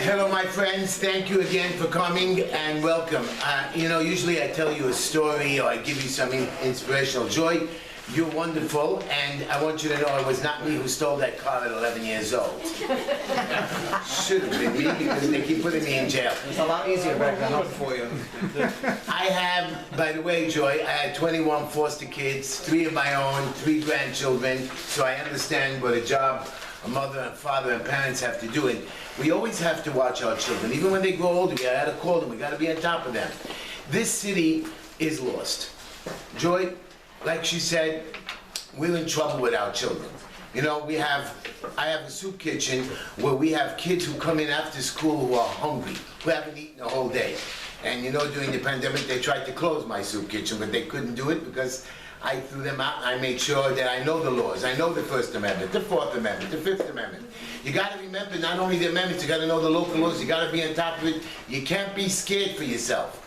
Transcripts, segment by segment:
Hello, my friends. Thank you again for coming and welcome. You know, usually I tell you a story or I give you some inspirational joy. You're wonderful, and I want you to know it was not me who stole that car at 11 years old. Should have been me because they keep putting me in jail. It's a lot easier back then for you. I have, by the way, Joy, I had 21 foster kids, 3 of my own, 3 grandchildren, so I understand what a job a mother and father and parents have to do. And we always have to watch our children. Even when they grow older, we gotta call them, we gotta be on top of them. This city is lost. Joy, like she said, we're in trouble with our children. You know, I have a soup kitchen where we have kids who come in after school who are hungry, who haven't eaten the whole day. And you know, during the pandemic, they tried to close my soup kitchen, but they couldn't do it because I threw them out and I made sure that I know the laws. I know the First Amendment, the Fourth Amendment, the Fifth Amendment. You gotta remember not only the amendments, you gotta know the local laws, you gotta be on top of it. You can't be scared for yourself.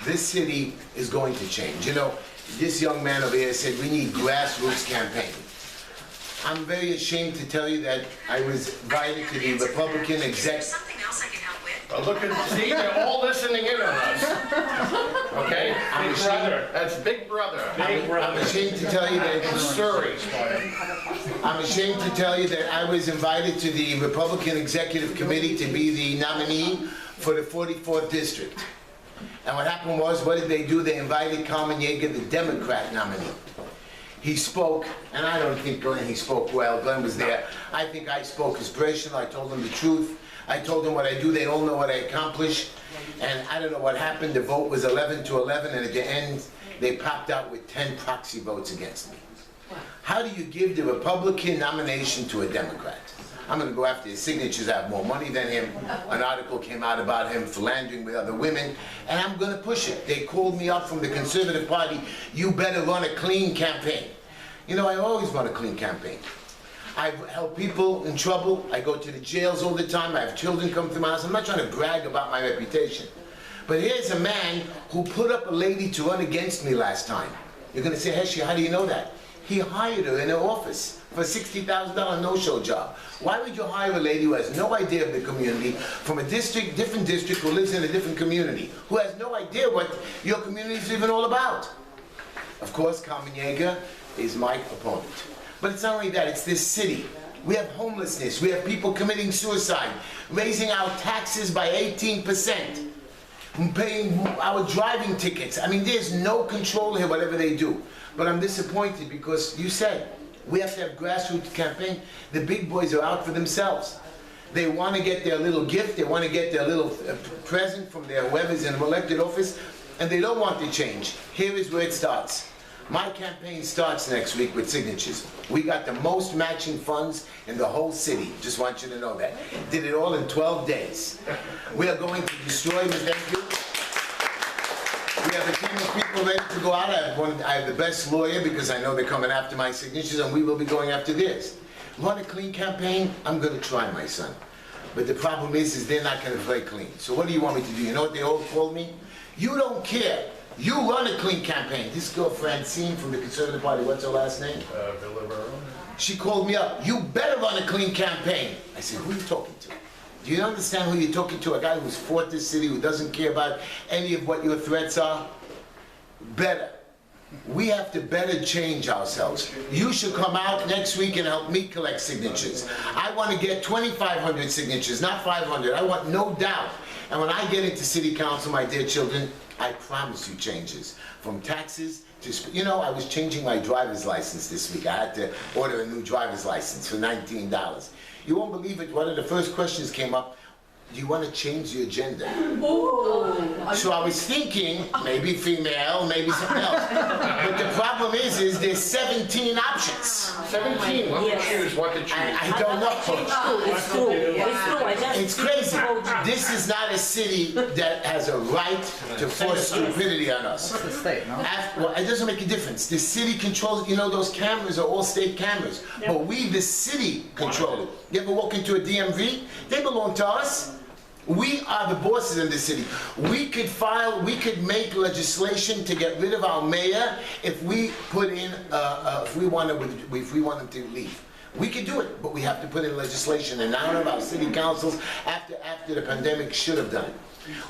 This city is going to change. You know, this young man over here said we need grassroots campaign. I'm very ashamed to tell you that I was invited to the Republican exec. Something else I can help with? Well, look at, see, they're all listening in on us. Okay? I'm Big brother. That's Big Brother. I'm ashamed to tell you that Missouri. I'm ashamed to tell you that I was invited to the Republican Executive Committee to be the nominee for the 44th District. And what happened was, what did they do? They invited Carmen Yeager, the Democrat nominee. He spoke, and I don't think Glenn, he spoke well. Glenn was there. I think I spoke inspirational. I told them the truth. I told them what I do. They all know what I accomplish. And I don't know what happened. The vote was 11 to 11, and at the end, they popped out with 10 proxy votes against me. How do you give the Republican nomination to a Democrat? I'm going to go after his signatures. I have more money than him. An article came out about him philandering with other women, and I'm going to push it. They called me up from the Conservative Party. You better run a clean campaign. You know, I always run a clean campaign. I help people in trouble. I go to the jails all the time. I have children come to my house. I'm not trying to brag about my reputation. But here's a man who put up a lady to run against me last time. You're going to say, Heshy, how do you know that? He hired her in her office for a $60,000 no-show job. Why would you hire a lady who has no idea of the community, from a district, different district, who lives in a different community, who has no idea what your community is even all about? Of course, Carmen Yeager is my opponent. But it's not only that, it's this city. We have homelessness, we have people committing suicide, raising our taxes by 18%, paying our driving tickets. I mean, there's no control here, whatever they do. But I'm disappointed because you said, we have to have grassroots campaign. The big boys are out for themselves. They want to get their little gift, they want to get their little present from their whoever's in elected office, and they don't want to change. Here is where it starts. My campaign starts next week with signatures. We got the most matching funds in the whole city. Just want you to know that. Did it all in 12 days. We are going to destroy the thank you. We have a team of people ready to go out. I have the best lawyer because I know they're coming after my signatures, and we will be going after theirs. Run a clean campaign? I'm going to try, my son. But the problem is they're not going to play clean. So what do you want me to do? You know what they all call me? You don't care. You run a clean campaign. This girl, Francine, from the Conservative Party, what's her last name? Villabero. She called me up. You better run a clean campaign. I said, who are you talking to? Do you understand who you're talking to? A guy who's fought this city, who doesn't care about any of what your threats are? Better. We have to better change ourselves. You should come out next week and help me collect signatures. I want to get 2,500 signatures, not 500. I want no doubt. And when I get into city council, my dear children, I promise you changes. From taxes to, you know, I was changing my driver's license this week. I had to order a new driver's license for $19. You won't believe it, one of the first questions came up, do you want to change your gender? Ooh. So I was thinking, maybe female, maybe something else. But the problem is there's 17 options. 17, what to choose, what to choose. I don't know. It's true. It's true. It's crazy. This is not a city that has a right to force stupidity on us. It's the state, no? Well, it doesn't make a difference. The city controls, you know, those cameras are all state cameras. Yep. But we, the city, control it. You ever walk into a DMV? They belong to us. We are the bosses in the city. We could make legislation to get rid of our mayor if we put in, if we want him to leave. We can do it, but we have to put in legislation, and none of our city councils after the pandemic should have done it.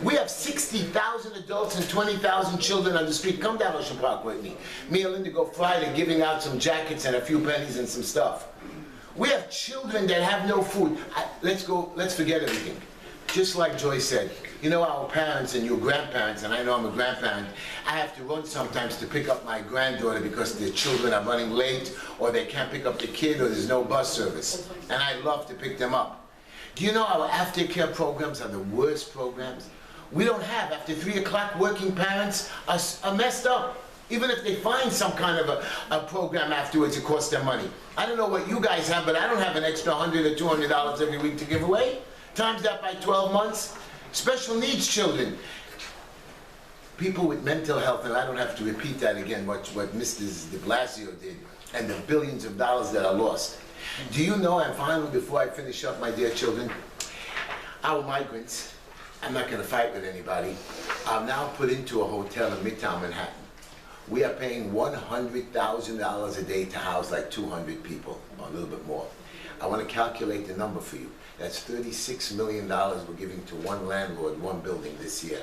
We have 60,000 adults and 20,000 children on the street. Come down Ocean Park with me. Me and Linda go Friday giving out some jackets and a few pennies and some stuff. We have children that have no food. Let's forget everything. Just like Joy said, you know, our parents and your grandparents, and I know I'm a grandparent, I have to run sometimes to pick up my granddaughter because their children are running late, or they can't pick up the kid, or there's no bus service. And I love to pick them up. Do you know our aftercare programs are the worst programs? We don't have, after 3 o'clock, working parents are messed up. Even if they find some kind of a program afterwards, it costs them money. I don't know what you guys have, but I don't have an extra $100 or $200 every week to give away. Times that by 12 months. Special needs children. People with mental health, and I don't have to repeat that again, what Mr. de Blasio did, and the billions of dollars that are lost. Do you know, and finally, before I finish up, my dear children, our migrants, I'm not going to fight with anybody, are now put into a hotel in Midtown Manhattan. We are paying $100,000 a day to house like 200 people, or a little bit more. I want to calculate the number for you. That's $36 million we're giving to one landlord, one building this year.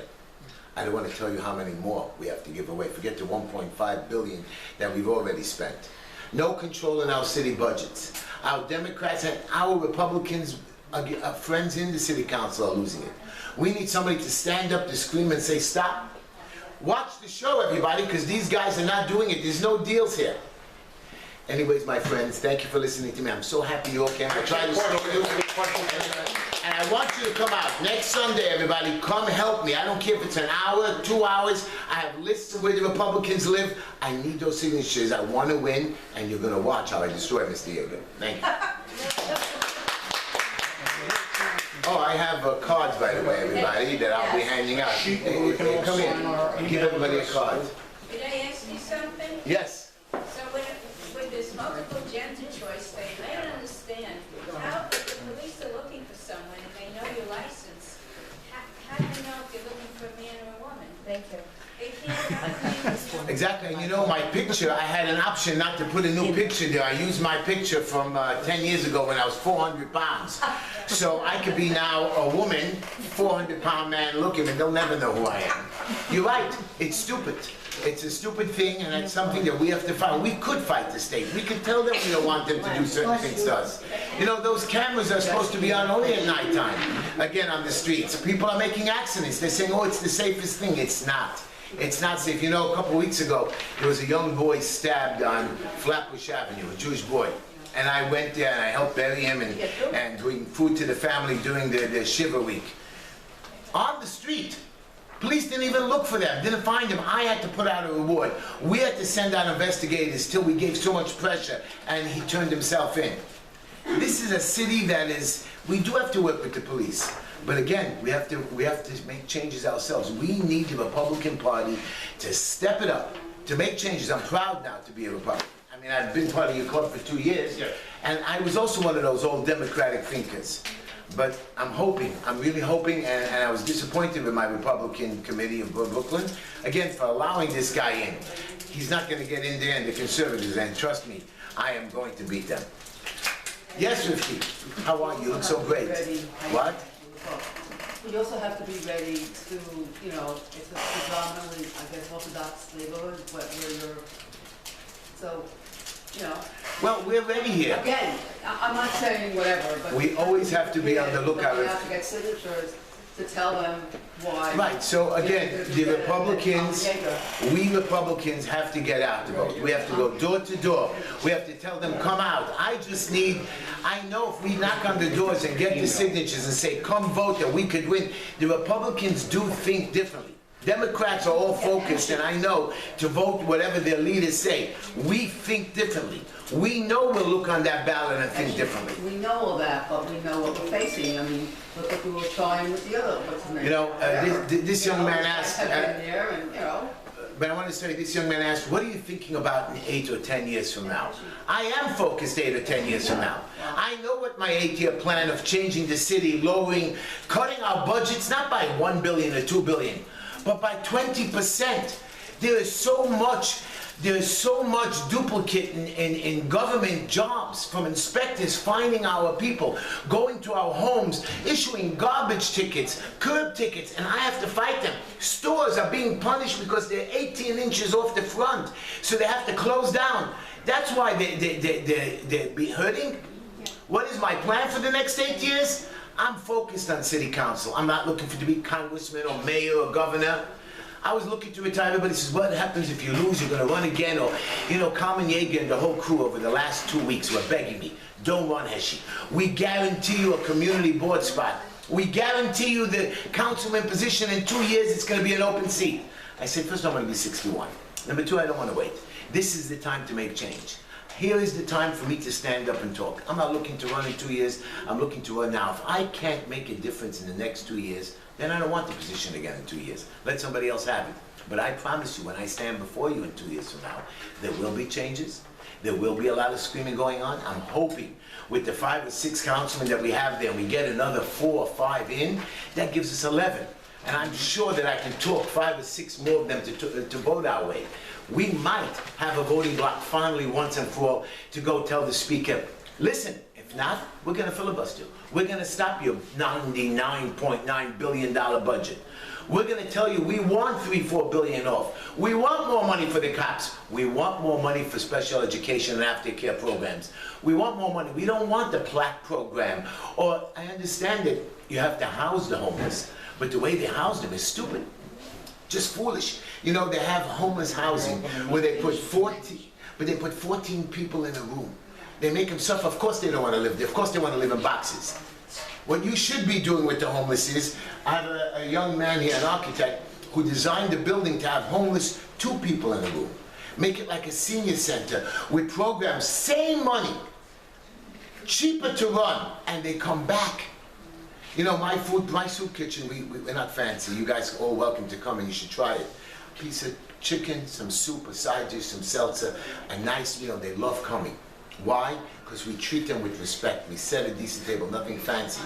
I don't want to tell you how many more we have to give away. Forget the $1.5 billion that we've already spent. No control in our city budgets. Our Democrats and our Republicans, friends in the city council, are losing it. We need somebody to stand up, to scream and say, stop. Watch the show, everybody, because these guys are not doing it. There's no deals here. Anyways, my friends, thank you for listening to me. I'm so happy you all came. I tried to slow you. And I want you to come out. Next Sunday, everybody, come help me. I don't care if it's an hour, 2 hours. I have lists of where the Republicans live. I need those signatures. I want to win, and you're going to watch how I destroy Mr. Yeager. Thank you. Oh, I have cards, by the way, everybody, that I'll be handing out. Come here. Give everybody a card. Could I ask you something? Yes. So with this multiple gender choice thing, I don't understand. How, if the police are looking for someone and they know your license, how do you know if you're looking for a man or a woman? Thank you. They can't. Exactly, and you know, my picture, I had an option not to put a new picture there. I used my picture from 10 years ago when I was 400 pounds. So I could be now a woman, 400-pound man looking, and they'll never know who I am. You're right, it's stupid. It's a stupid thing, and it's something that we have to fight. We could fight the state. We could tell them we don't want them to do certain things to us. You know, those cameras are supposed to be on only at nighttime, again, on the streets. People are making accidents. They're saying, oh, it's the safest thing. It's not. It's not safe. You know, a couple weeks ago, there was a young boy stabbed on Flatbush Avenue, a Jewish boy. And I went there and I helped bury him and doing food to the family during the Shiva week. On the street. Police didn't even look for them, didn't find them. I had to put out a reward. We had to send out investigators till we gave so much pressure and he turned himself in. This is a city that is, we do have to work with the police. But again, we have to make changes ourselves. We need the Republican Party to step it up, to make changes. I'm proud now to be a Republican. I mean, I've been part of your club for 2 years, and I was also one of those old Democratic thinkers. But I'm hoping, I'm really hoping, and I was disappointed with my Republican committee of Brooklyn, again, for allowing this guy in. He's not going to get in there, and the conservatives, and trust me, I am going to beat them. Yes, Rifki, how are you? You look so great. What? You also have to be ready to, you know, it's a predominantly, I guess, Orthodox neighborhood, where you're, so, you know. Well, we're ready here. Again, I'm not saying whatever, but. We always have to be on the lookout. We have to get signatures to tell them why. Right, so again, the Republicans, we Republicans have to get out to vote. We have to go door to door. We have to tell them, come out. I know if we knock on the doors and get the signatures and say, come vote, that we could win. The Republicans do think differently. Democrats are all focused, and I know, to vote whatever their leaders say. We think differently. We know we'll look on that ballot and think differently. We know all that, but we know what we're facing. I mean, look what we were trying with the other, what's his name? You know, this young man asked, but I want to say, this young man asked, what are you thinking about in 8 or 10 years from now? I am focused 8 or 10 years from now. I know what my 8-year plan of changing the city, lowering, cutting our budgets, not by $1 billion or $2 billion, but by 20%. There is so much There's so much duplicate in government jobs, from inspectors finding our people, going to our homes, issuing garbage tickets, curb tickets, and I have to fight them. Stores are being punished because they're 18 inches off the front, so they have to close down. That's why they're hurting. What is my plan for the next 8 years? I'm focused on city council. I'm not looking to be congressman or mayor or governor. I was looking to retire. Everybody says, what happens if you lose? You're going to run again? Or, you know, Carmen Yeager and the whole crew over the last 2 weeks were begging me, don't run, Heshy. We guarantee you a community board spot. We guarantee you the councilman position. In 2 years, it's going to be an open seat. I said, first, I'm going to be 61. Number two, I don't want to wait. This is the time to make change. Here is the time for me to stand up and talk. I'm not looking to run in 2 years. I'm looking to run now. If I can't make a difference in the next 2 years, then I don't want the position again in 2 years. Let somebody else have it. But I promise you, when I stand before you in 2 years from now, there will be changes. There will be a lot of screaming going on. I'm hoping with the 5 or 6 councilmen that we have there, we get another 4 or 5 in, that gives us 11. And I'm sure that I can talk 5 or 6 more of them to vote our way. We might have a voting block finally once and for all to go tell the speaker, listen, if not, we're going to filibuster. We're going to stop your $99.9 billion budget. We're going to tell you we want $3-4 billion off. We want more money for the cops. We want more money for special education and aftercare programs. We want more money. We don't want the plaque program. Or I understand that you have to house the homeless, but the way they house them is stupid. Just foolish. You know, they have homeless housing where they put 14 people in a room. They make them suffer. Of course they don't want to live there. Of course they want to live in boxes. What you should be doing with the homeless is, I have a young man here, an architect, who designed a building to have homeless 2 people in a room. Make it like a senior center with programs, same money, cheaper to run, and they come back. You know, my soup kitchen, we're not fancy. You guys are all welcome to come and you should try it. Piece of chicken, some soup, a side dish, some seltzer, a nice meal. They love coming. Why? Because we treat them with respect. We set a decent table, nothing fancy.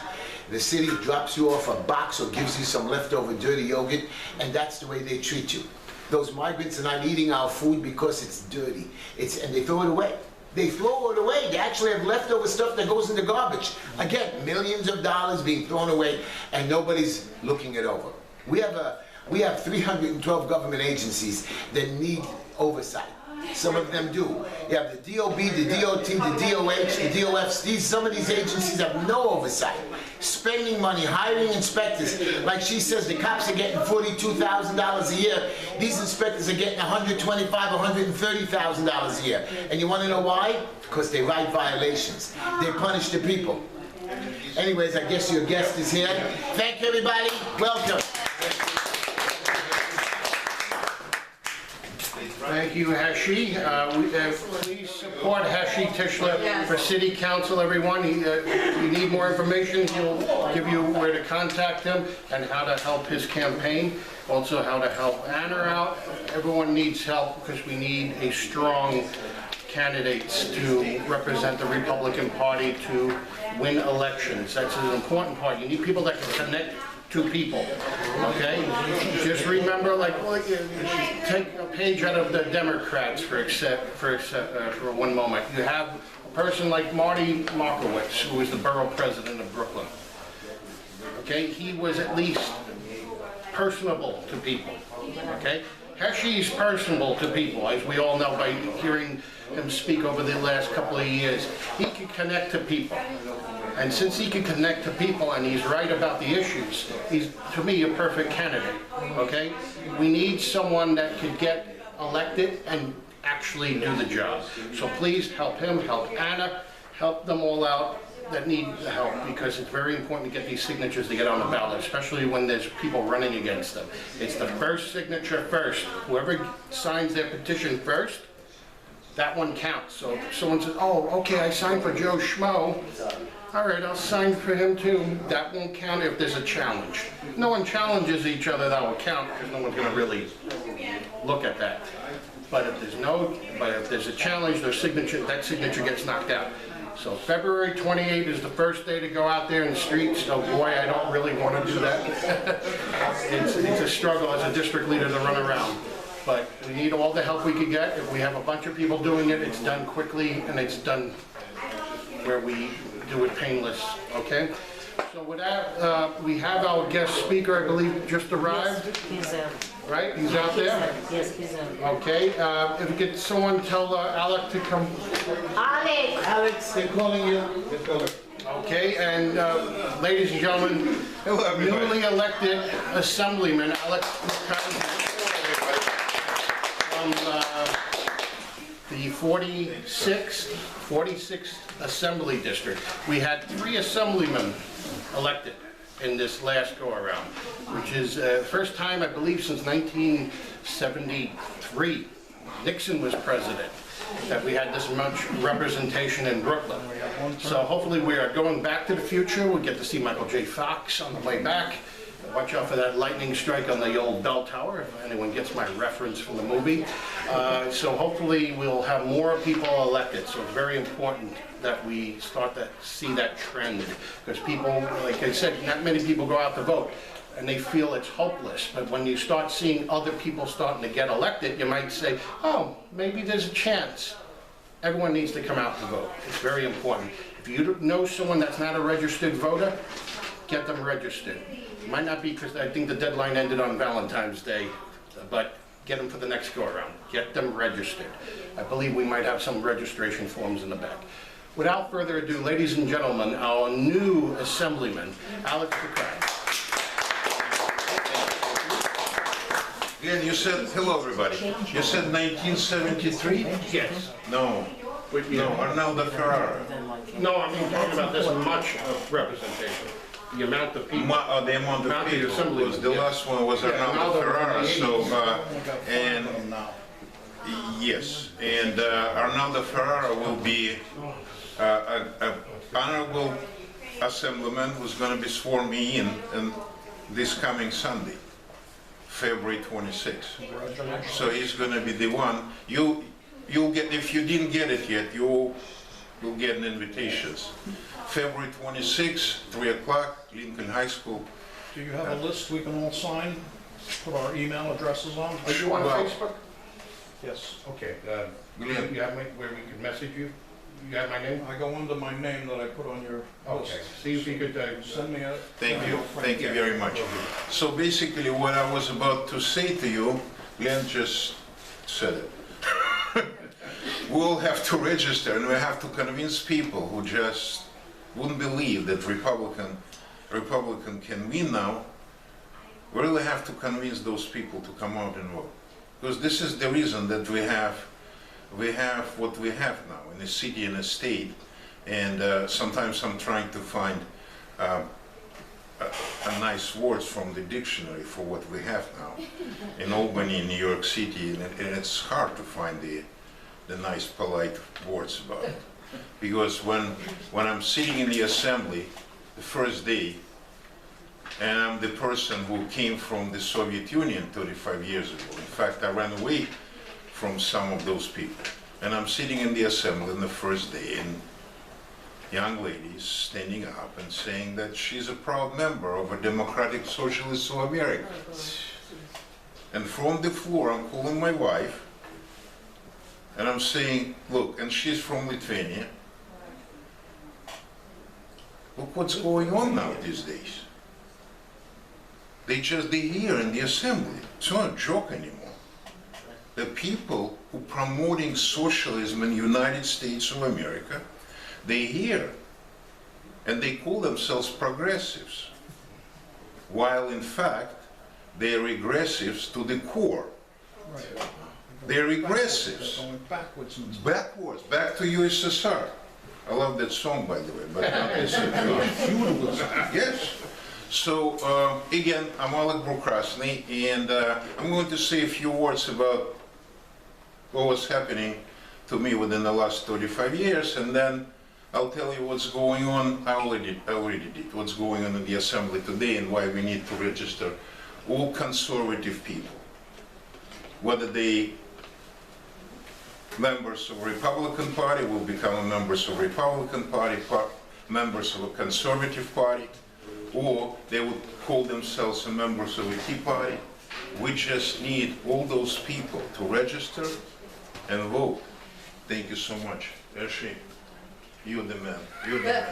The city drops you off a box or gives you some leftover dirty yogurt, and that's the way they treat you. Those migrants are not eating our food because it's dirty. And they throw it away. They throw it away. They actually have leftover stuff that goes in the garbage. Again, millions of dollars being thrown away, and nobody's looking it over. We have 312 government agencies that need oversight. Some of them do. You have the DOB, the DOT, the DOH, the DOFs. Some of these agencies have no oversight. Spending money, hiring inspectors. Like she says, the cops are getting $42,000 a year. These inspectors are getting $125,000, $130,000 a year. And you want to know why? Because they write violations. They punish the people. Anyways, I guess your guest is here. Thank you, everybody. Welcome. Thank you, Heshy. Please support Heshy Tischler for City Council, everyone. You need more information, he'll give you where to contact him and how to help his campaign. Also how to help Anna out. Everyone needs help because we need a strong candidates to represent the Republican Party to win elections. That's an important part. You need people that can connect to people, okay? Just remember, like, well, take a page out of the Democrats for one moment. You have a person like Marty Markowitz, who was the borough president of Brooklyn. Okay, he was at least personable to people, okay? Heshy's personable to people, as we all know by hearing him speak over the last couple of years. He can connect to people. And since he can connect to people and he's right about the issues, he's, to me, a perfect candidate, okay? We need someone that could get elected and actually do the job. So please help him, help Anna, help them all out that need the help, because it's very important to get these signatures to get on the ballot, especially when there's people running against them. It's the first signature first. Whoever signs their petition first, that one counts. So if someone says, oh, okay, I signed for Joe Schmo, all right, I'll sign for him too. That won't count if there's a challenge. No one challenges each other, that will count, because no one's going to really look at that. But if there's a challenge, that signature gets knocked out. So February 28th is the first day to go out there in the streets. Oh boy, I don't really want to do that. It's a struggle as a district leader to run around. but we need all the help we can get. If we have a bunch of people doing it, it's done quickly and it's done where we do it painless, okay? So with that, we have our guest speaker, I believe, just arrived, He's right? He's out there? yes, he's Okay, if you could someone tell Alec to come. Alec. Alex, they're calling you. Okay, and ladies and gentlemen, newly elected Assemblyman Alec Brook-Krasny from the 46th Assembly District. We had 3 Assemblymen elected in this last go-around, which is the first time, I believe, since 1973. Nixon was president, that we had this much representation in Brooklyn. So hopefully we are going back to the future. We'll get to see Michael J. Fox on the way back. Watch out for that lightning strike on the old bell tower, if anyone gets my reference from the movie. So hopefully we'll have more people elected. So it's very important that we start to see that trend, because people, like I said, not many people go out to vote and they feel it's hopeless. But when you start seeing other people starting to get elected, you might say, oh, maybe there's a chance. Everyone needs to come out to vote. It's very important. If you know someone that's not a registered voter, get them registered. It might not be, because I think the deadline ended on Valentine's Day, but get them for the next go-around. Get them registered. I believe we might have some registration forms in the back. Without further ado, ladies and gentlemen, our new Assemblyman, Alec Brook-Krasny. Again, you said, hello everybody, you said 1973? Yes. No, Arnaldo Ferrara. No, I mean, talking about this much of representation. The amount of people. The amount of people, Assemblyman, was the yeah. last one was Yeah, Arnaldo Arnaldo was in the Ferrara, 80s. and, yes, and Arnaldo Ferrara will be an honorable Assemblyman who's going to be sworn me in this coming Sunday, February 26th. So he's going to be the one. You'll get, if you didn't get it yet, you'll get an invitations. February 26th, 3 o'clock, Lincoln High School. Do you have a list we can all sign, put our email addresses on? Are you on Well- Facebook? Yes. Okay, you have my, where we can message you? You have my name? I go under my name that I put on your list. Okay, see if you could, Send me a... Thank you very much. So basically what I was about to say to you, Glenn just said it. We'll have to register and we have to convince people who just wouldn't believe that Republican can win now. We really have to convince those people to come out and vote. Because this is the reason that we have what we have now in a city and a state, and sometimes I'm trying to find a nice words from the dictionary for what we have now in Albany, in New York City, and it's hard to find the nice, polite words about it. Because when I'm sitting in the assembly the first day, and I'm the person who came from the Soviet Union 35 years ago. In fact, I ran away from some of those people. And I'm sitting in the assembly on the first day, and young ladies standing up and saying that she's a proud member of a democratic socialist of America. And from the floor, I'm calling my wife, and I'm saying, look, and she's from Lithuania. Look what's going on now these days. They're here in the assembly. It's not a joke anymore. The people who are promoting socialism in the United States of America, they're here. And they call themselves progressives. While in fact, they're regressives to the core. They're regressives. They're going backwards. Backwards, back to USSR. I love that song, by the way, but not this. Yes. So, again, I'm Alec Brook-Krasny, and I'm going to say a few words about what was happening to me within the last 35 years, and then I'll tell you what's going on. I already did what's going on in the Assembly today and why we need to register all conservative people, whether they members of Republican Party will become members of Republican Party, members of a Conservative Party, or they would call themselves members of a Tea Party, We just need all those people to register and vote. Thank you so much. Heshy, you're the man. You're the man.